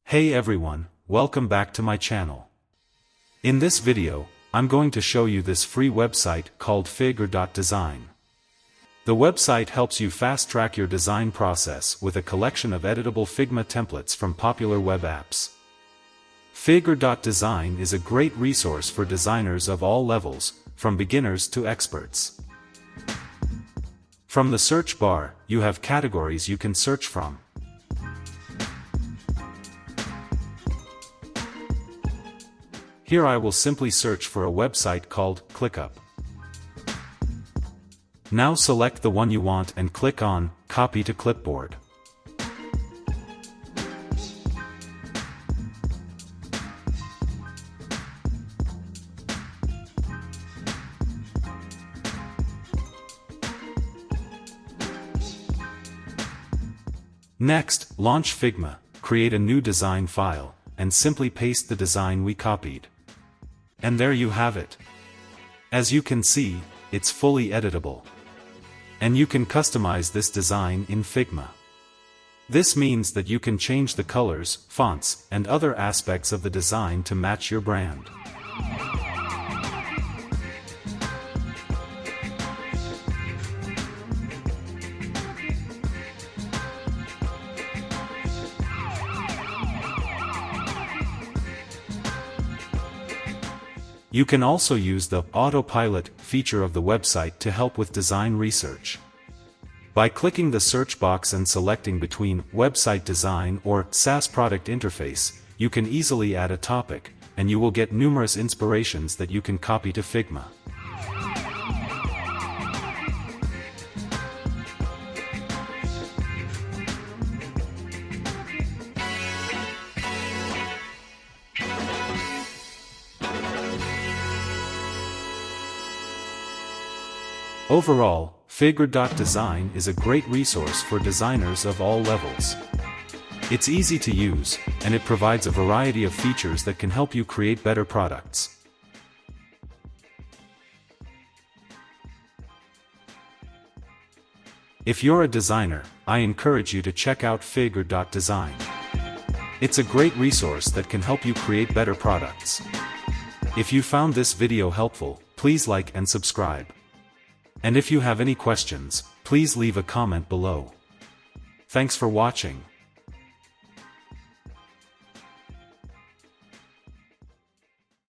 Hey everyone, welcome back to my channel. In this video, I'm going to show you this free website called Figr.Design. The website helps you fast-track your design process with a collection of editable Figma templates from popular web apps. Figr.Design is a great resource for designers of all levels, from beginners to experts. From the search bar, you have categories you can search from. Here I will simply search for a website called ClickUp. Now select the one you want and click on Copy to Clipboard. Next, launch Figma, create a new design file, and simply paste the design we copied. And there you have it. As you can see, it's fully editable. And you can customize this design in Figma. This means that you can change the colors, fonts, and other aspects of the design to match your brand. You can also use the autopilot feature of the website to help with design research. By clicking the search box and selecting between website design or SaaS product interface, you can easily add a topic, and you will get numerous inspirations that you can copy to Figma. Overall, Figr.Design is a great resource for designers of all levels. It's easy to use, and it provides a variety of features that can help you create better products. If you're a designer, I encourage you to check out Figr.Design. It's a great resource that can help you create better products. If you found this video helpful, please like and subscribe. And if you have any questions, please leave a comment below. Thanks for watching.